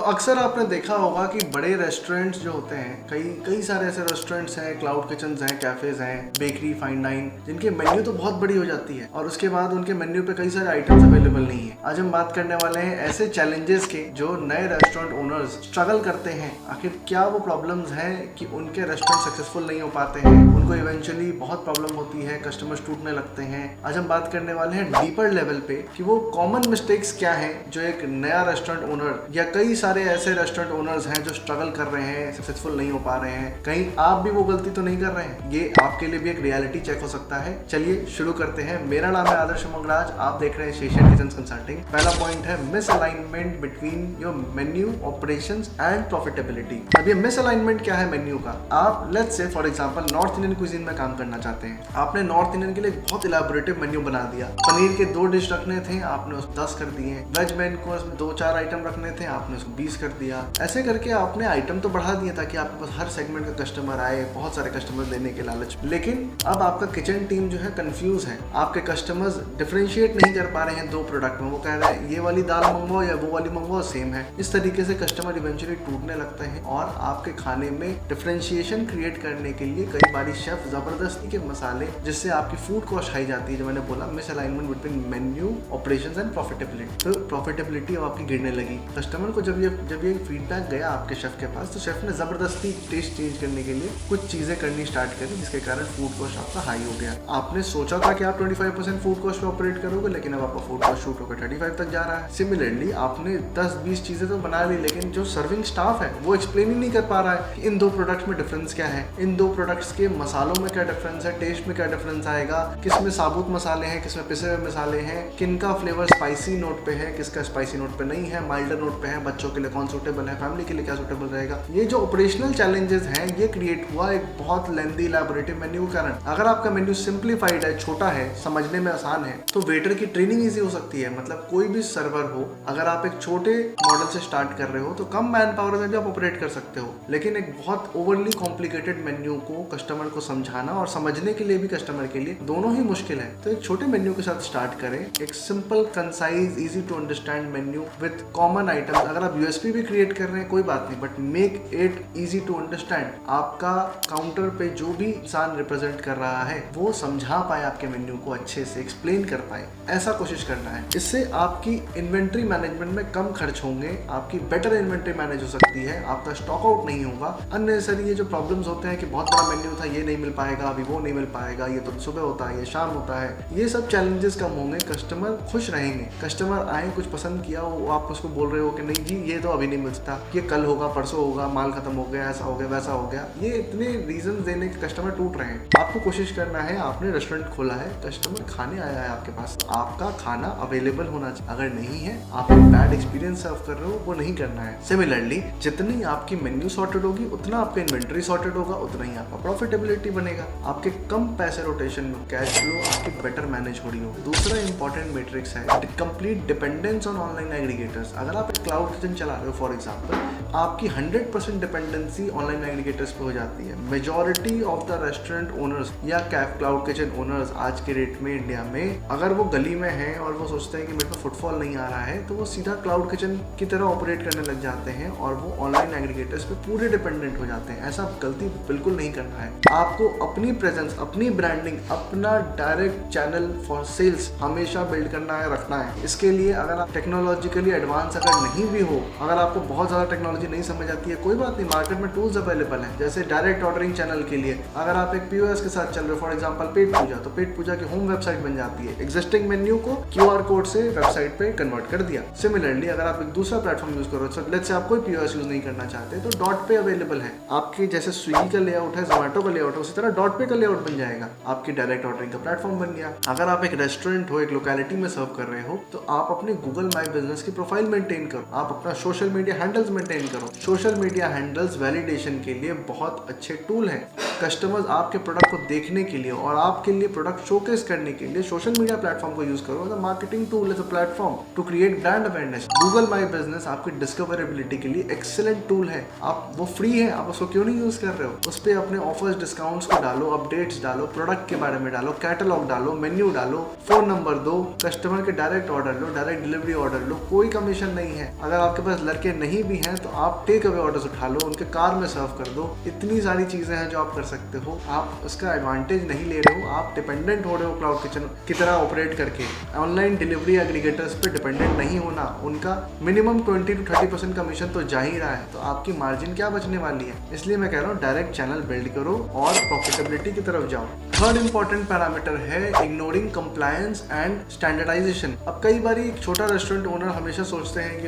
अक्सर आपने देखा होगा कि बड़े रेस्टोरेंट्स जो होते हैं, कई सारे ऐसे रेस्टोरेंट्स हैं, क्लाउड किचन्स हैं, कैफेज हैं, बेकरी, फाइन डाइन, जिनके मेन्यू तो बहुत बड़ी हो जाती है और उसके बाद उनके मेन्यू पे कई सारे आइटम्स अवेलेबल नहीं है। आज हम बात करने वाले हैं ऐसे चैलेंजेस के जो नए रेस्टोरेंट ओनर्स स्ट्रगल करते हैं। आखिर क्या वो प्रॉब्लम्स हैं कि उनके रेस्टोरेंट सक्सेसफुल नहीं हो पाते हैं, उनको इवेंचुअली बहुत प्रॉब्लम होती है, कस्टमर्स टूटने लगते हैं। आज हम बात करने वाले हैं डीपर लेवल पे कि वो कॉमन मिस्टेक्स क्या हैं जो एक नया रेस्टोरेंट ओनर या कई सारे ऐसे रेस्टोरेंट ओनर्स हैं जो स्ट्रगल कर रहे हैं, सक्सेसफुल नहीं हो पा रहे हैं। कहीं आप भी वो गलती तो नहीं कर रहे हैं? ये आपके लिए भी एक रियलिटी चेक हो सकता है। चलिए शुरू करते हैं। मेरा नाम है आदर्श मंगराज, आप देख रहे हैं शेशियन किचन कंसल्टिंग। पहला पॉइंट है miss alignment between your menu, operations and profitability. अब ये मिस अलाइनमेंट क्या है मेन्यू का? आप let's say for example north Indian cuisine में काम करना चाहते हैं। आपने नॉर्थ इंडियन के लिए एक बहुत इलैबोरेटिव मेन्यू बना दिया। पनीर के 2 डिश रखने थे, आपने उसको 10 कर दिए। वेज मेन कोर्स में 2-4 आइटम रखने थे, आपने उसको 20 कर दिया। ऐसे करके आपने आइटम तो बढ़ा दिया ताकि आपके पास हर सेगमेंट का कस्टमर आए, बहुत सारे कस्टमर लेने के लालच। लेकिन अब आपका किचन टीम जो है कंफ्यूज है। आपके कस्टमर्स डिफरेंशिएट नहीं कर पा रहे हैं 2 प्रोडक्ट में। वो कह रहे हैं ये वाली दाल मंगवाओ या वो वाली मंगवाओ, सेम है। इस तरीके से कस्टमर इवेंचुअली टूटने लगते हैं और आपके खाने में डिफरेंशिएशन क्रिएट करने के लिए कई बारी शेफ जबरदस्ती के मसाले, जिससे आपकी फूड कॉस्ट हाई जाती है। जो मैंने बोला miss alignment between menu, operations and profitability. तो प्रॉफिटेबिलिटी अब आपकी गिरने लगी। कस्टमर को जब ये फीडबैक गया आपके शेफ के पास, तो शेफ ने जबरदस्ती टेस्ट चेंज करने के लिए कुछ चीजें करनी स्टार्ट करी, जिसके कारण फूड कॉस्ट आपका हाई हो गया। आपने सोचा था कि आप 25% फूड कॉस्ट पे ऑपरेट करोगे, लेकिन अब आपका फूड कॉस्ट शूट होकर 35 तक जा रहा है। सिमिलरली आपने 10-20 चीजें तो बना ली, लेकिन जो सर्विंग स्टाफ है वो एक्सप्लेन ही नहीं कर पा रहा है कि इन 2 प्रोडक्ट्स में डिफरेंस क्या है, इन 2 प्रोडक्ट्स के मसालों में क्या डिफरेंस है, टेस्ट में क्या डिफरेंस आएगा, किसमें साबुत मसाले हैं, किसमें पिसे हुए मसाले हैं, किनका फ्लेवर स्पाइसी नोट पे है, किसका स्पाइसी नोट पे नहीं है, माइल्डर नोट पे है, बच्चों के लिए कौन सूटेबल है, फैमिली के लिए क्या सूटेबल रहेगा। ये जो ऑपरेशनल चैलेंजेस हैं ये क्रिएट हुआ एक बहुत लेंथी इलैबोरेटिव मेन्यू के कारण। अगर आपका मेन्यू सिंप्लीफाइड है, छोटा है, समझने में आसान है, तो वेटर की ट्रेनिंग इजी हो सकती है। मतलब कोई भी सर्वर हो, अगर आप एक छोटे मॉडल से स्टार्ट कर रहे हो तो कम मैन पावर में भी आप ऑपरेट कर सकते हो। लेकिन एक बहुत ओवरली कॉम्प्लिकेटेड मेन्यू को कस्टमर को समझाना और समझने के लिए भी कस्टमर के लिए दोनों ही मुश्किल है। तो एक छोटे मेन्यू के साथ स्टार्ट करें, एक simple, concise, easy to understand menu with common items. अगर आप यूएसपी भी क्रिएट कर रहे हैं कोई बात नहीं, but make it easy to understand. आपका काउंटर पे जो भी इंसान रिप्रेजेंट कर रहा है वो समझा पाए आपके मेन्यू को, अच्छे से एक्सप्लेन कर पाए, ऐसा कोशिश करना है। इससे आपकी इन्वेंट्री मैनेजमेंट में कम खर्च होंगे, आपकी बेटर इन्वेंट्री मैनेज हो सकती है, आपका स्टॉक आउट नहीं होगा। अननेसेसरी ये जो प्रॉब्लम्स होते हैं कि बहुत बड़ा मेन्यू था, ये नहीं मिल पाएगा, अभी वो नहीं मिल पाएगा, ये तो सुबह होता है, ये शाम होता है, ये सब चैलेंजेस कम होंगे। कस्टमर खुश रहेंगे। कस्टमर आए, कुछ पसंद किया, वो आप उसको बोल रहे हो कि नहीं जी ये तो अभी नहीं मिल सकता, ये कल होगा, परसों होगा, माल खत्म हो गया, ऐसा हो गया, वैसा हो गया, ये इतने रीजन देने के कस्टमर टूट रहे हैं। आपको कोशिश करना है, आपने रेस्टोरेंट खोला है, कस्टमर खाने आया है आपके पास, आपका खाना अवेलेबल होना चाहिए। अगर नहीं है, आप एक बैड एक्सपीरियंस सर्व कर रहे हो, वो नहीं करना है। सिमिलरली जितनी आपकी मेन्यू सॉर्टेड होगी, उतना आपका इन्वेंट्री सॉर्टेड होगा, उतना ही आपका प्रॉफिटेबिलिटी बनेगा। आपके कम पैसे रोटेशन में कैश फ्लो आपकी बेटर मैनेज हो रही हो। दूसरा इंपॉर्टेंट मैट्रिक्स है complete dependence on online aggregators. अगर आप एक क्लाउड किचन चला रहे हो फॉर एग्जांपल, आपकी 100% डिपेंडेंसी ऑनलाइन एग्रीगेटर्स पे हो जाती है। Majority of the restaurant owners या क्लाउड किचन ओनर्स आज के डेट में इंडिया में, अगर वो गली में हैं और वो सोचते हैं कि मेरे को फुटफॉल नहीं आ रहा है, तो वो सीधा क्लाउड किचन की तरह ऑपरेट करने लग जाते हैं और वो ऑनलाइन एग्रीगेटर्स पे पूरे डिपेंडेंट हो जाते हैं। ऐसा गलती बिल्कुल नहीं करना है। आपको अपनी प्रेजेंस, अपनी ब्रांडिंग, अपना डायरेक्ट चैनल फॉर सेल्स हमेशा बिल्ड करना है, रखना है। इसके लिए अगर आप टेक्नोलॉजिकली एडवांस अगर नहीं भी हो, अगर आपको बहुत ज़्यादा टेक्नोलॉजी नहीं समझ आती है, कोई बात नहीं, मार्केट में टूल्स अवेलेबल हैं। जैसे डायरेक्ट ऑर्डरिंग चैनल के लिए अगर आप एक पीओएस के साथ चल रहे हो, फॉर एग्जांपल पेट पूजा, तो पेट पूजा की होम वेबसाइट बन जाती है। एग्जिस्टिंग मेन्यू को क्यूआर कोड से वेबसाइट पे कन्वर्ट कर दिया। सिमिलरली अगर आप एक दूसरा प्लेटफॉर्म यूज करो, सो लेट्स से आप कोई पीओएस यूज नहीं करना चाहते, तो डॉट पे अवेलेबल है। आपके जैसे स्विगी का लेआउट है, जोमेटो का लेआउट है, उसी तरह डॉट पे का लेआउट बन जाएगा। आपकी डायरेक्ट ऑर्डरिंग का प्लेटफॉर्म बन गया। अगर आप एक रेस्टोरेंट हो, एक लोकेलिटी में सर्व कर रहे हो, तो आप अपने गूगल माई बिजनेस की प्रोफाइल मेंटेन करो, आप अपना सोशल मीडिया हैंडल्स मेंटेन करो। सोशल मीडिया हैंडल्स वैलिडेशन के लिए बहुत अच्छे टूल हैं। कस्टमर्स आपके प्रोडक्ट को देखने के लिए और आपके लिए प्रोडक्ट शोकेस करने के लिए सोशल मीडिया प्लेटफॉर्म को यूज करो as a marketing tool, as a platform to create brand awareness. Google my business आपकी डिस्कवरेबिलिटी के लिए एक्सीलेंट टूल है। आप वो फ्री है, आप उसको क्यों नहीं यूज कर रहे हो? उस पर अपने ऑफर्स डिस्काउंट्स को डालो, अपडेट्स डालो, प्रोडक्ट के बारे में डालो, कैटलॉग डालो, मेन्यू डालो, फोन नंबर दो, कस्टमर के direct order low, direct delivery order low, कोई कमीशन नहीं है। अगर आपके पास लड़के नहीं भी हैं तो आप टेक अवे ऑर्डर्स उठा लो, उनके कार में सर्व कर दो। इतनी सारी चीजें हैं जो आप कर सकते हो। आप उसका एडवांटेज नहीं ले रहे हो, आप डिपेंडेंट हो रहे हो क्लाउड किचन की तरह ऑपरेट करके। ऑनलाइन डिलीवरी एग्रीगेटर्स पे डिपेंडेंट नहीं होना, उनका मिनिमम 20 to 30% कमीशन तो जा ही रहा है, तो आपकी मार्जिन क्या बचने वाली है? इसलिए मैं कह रहा हूँ डायरेक्ट चैनल बिल्ड करो और प्रॉफिटेबिलिटी की तरफ जाओ। थर्ड इंपॉर्टेंट पैरामीटर है इग्नोरिंग कंप्लायंस एंड स्टैंडर्डाइजेशन। अब कई बार एक छोटा रेस्टोरेंट ओनर हमेशा सोचते हैं कि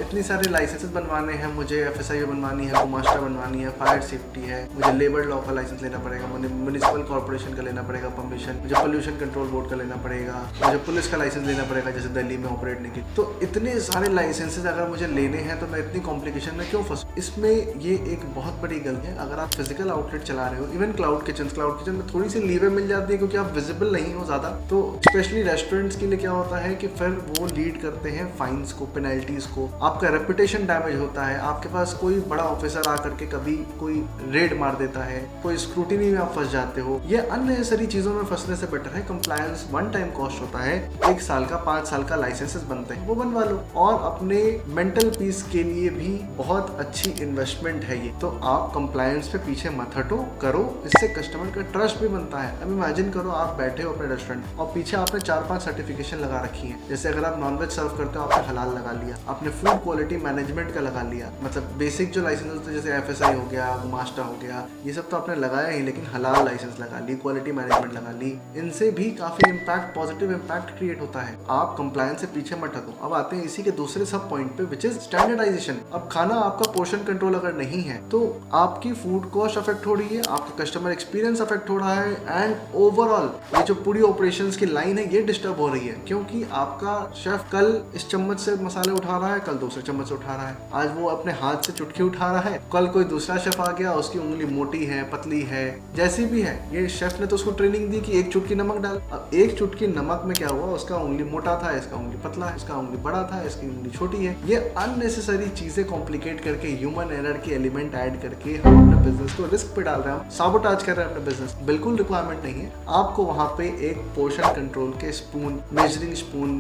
इतनी सारे लाइसेंसेस बनवाने हैं, मुझे FSI बनवानी है, गुमास्ता बनवानी है, फायर सेफ्टी है, मुझे लेबर लॉ का लाइसेंस लेना पड़ेगा, मुझे म्युनिसिपल कॉर्पोरेशन का लेना पड़ेगा परमिशन, मुझे पोल्यूशन कंट्रोल बोर्ड का लेना पड़ेगा, मुझे पुलिस का लाइसेंस लेना पड़ेगा जैसे दिल्ली में ऑपरेट नहीं की। तो इतने सारे लाइसेंसेज अगर मुझे लेने हैं तो मैं इतनी कॉम्प्लिकेशन में क्यों फंसूं? इसमें ये एक बहुत बड़ी गलती है। अगर आप फिजिकल आउटलेट चला रहे हो, इवन क्लाउड किचन में थोड़ी सी लीवे मिल जाती है क्योंकि आप विजिबल नहीं हो ज्यादा, तो स्पेशली रेस्टोरेंट्स के लिए क्या होता है कि फिर वो लीड करते हैं फाइन्स को, पेनल्टीज को, आपका रेपुटेशन डैमेज होता है, आपके पास कोई बड़ा ऑफिसर आकर के कभी कोई रेड मार देता है, कोई स्क्रूटिनी में आप फंस जाते हो। ये अननेसेसरी चीजों में फंसने से बेटर है कंप्लायंस वन टाइम कॉस्ट होता है, 1 साल का 5 साल का लाइसेंसेस बनते हैं, वो बनवा लो। और अपने मेंटल पीस के लिए भी बहुत अच्छी इन्वेस्टमेंट है ये। तो आप कंप्लायंस पे पीछे मत हटो, करो, इससे कस्टमर का ट्रस्ट भी बनता है। अब इमेजिन करो आप बैठे हो अपने रेस्टोरेंट और पीछे आपने 4-5 सर्टिफिकेशन लगा रखी है। जैसे अगर आप नॉनवेज सर्व करते हो आपने हलाल लगा लिया, आपने फूड क्वालिटी मैनेजमेंट का लगा लिया, मतलब बेसिक जो लाइसेंस होते हैं जैसे FSI हो गया, गुमास्ता हो गया, ये सब तो आपने लगाया ही, लेकिन हलाल लाइसेंस लगा ली, क्वालिटी मैनेजमेंट लगा ली, इनसे भी काफी इम्पैक्ट, पॉजिटिव इम्पैक्ट क्रिएट होता है। आप कंप्लायंस से पीछे मत हटो। अब आते हैं इसी के दूसरे सब पॉइंट पे विच इज स्टैंडर्डाइजेशन। अब खाना आपका पोर्शन कंट्रोल अगर नहीं है तो आपकी फूड कॉस्ट अफेक्ट हो रही है, आपका कस्टमर एक्सपीरियंस अफेक्ट हो रहा है, एंड ओवरऑल ये जो पूरी ऑपरेशंस की लाइन है ये डिस्टर्ब हो रही है। क्योंकि आपका शेफ कल इस चम्मच से मसाले उठा रहा है, कल दूसरे चम्मच से उठा रहा है, आज वो अपने हाथ से चुटकी उठा रहा है, कल कोई दूसरा शेफ आ गया, उसकी उंगली मोटी है, पतली है, जैसी भी है, ये शेफ ने तो उसको ट्रेनिंग दी कि 1 चुटकी नमक डाल। अब 1 चुटकी नमक में क्या हुआ, उसका उंगली मोटा था, इसका उंगली पतला है, इसका उंगली बड़ा था, इसकी उंगली छोटी है। ये अननेसेसरी चीजें कॉम्प्लिकेट करके, ह्यूमन एरर के एलिमेंट ऐड करके हम अपने बिजनेस को रिस्क पे डाल रहे हैं, साबोटाज कर रहे हैं अपने बिजनेस। बिल्कुल रिक्वायरमेंट नहीं है। आपको वहां पे एक पोर्शन कंट्रोल के स्पून,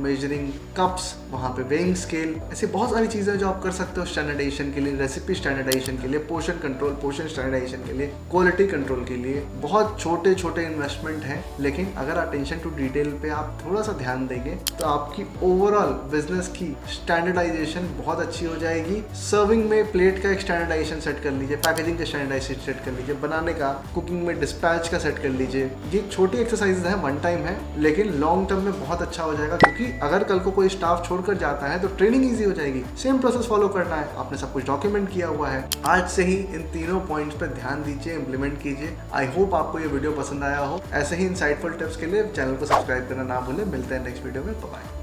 मेजरिंग कप्स, वहां पे वेइंग स्केल, ऐसी बहुत सारी चीजें जो आप कर सकते हो स्टैंडर्डाइजेशन के लिए, रेसिपी स्टैंडर्डाइजेशन के लिए, पोर्शन कंट्रोल, पोर्शन स्टैंडर्डाइजेशन के लिए, क्वालिटी कंट्रोल के लिए। बहुत छोटे छोटे इन्वेस्टमेंट हैं, लेकिन अगर अटेंशन टू डिटेल पे आप थोड़ा सा ध्यान देंगे तो आपकी ओवरऑल बिजनेस की स्टैंडर्डाइजेशन बहुत अच्छी हो जाएगी। सर्विंग में प्लेट का एक स्टैंडर्डाइजेशन सेट कर लीजिए, पैकेजिंग का स्टैंडर्डाइजेशन सेट कर लीजिए, बनाने का, कुकिंग में डिस्पैच का सेट कर लीजिए। ये छोटी एक्सरसाइजेज है, वन टाइम है, लेकिन लॉन्ग टर्म में बहुत अच्छा हो जाएगा। क्योंकि अगर कल को कोई स्टाफ छोड़कर जाता है तो ट्रेनिंग ईजी हो जाएगी। सेम प्रोसेस फॉलो करना है, आपने सब कुछ डॉक्यूमेंट किया हुआ है। आज से ही इन तीनों पॉइंट्स पर ध्यान दीजिए, इंप्लीमेंट कीजिए। आई होप आपको ये वीडियो पसंद आया हो। ऐसे ही इंसाइटफुल टिप्स के लिए चैनल को सब्सक्राइब करना ना भूलें। मिलते हैं नेक्स्ट वीडियो में, बाय बाय।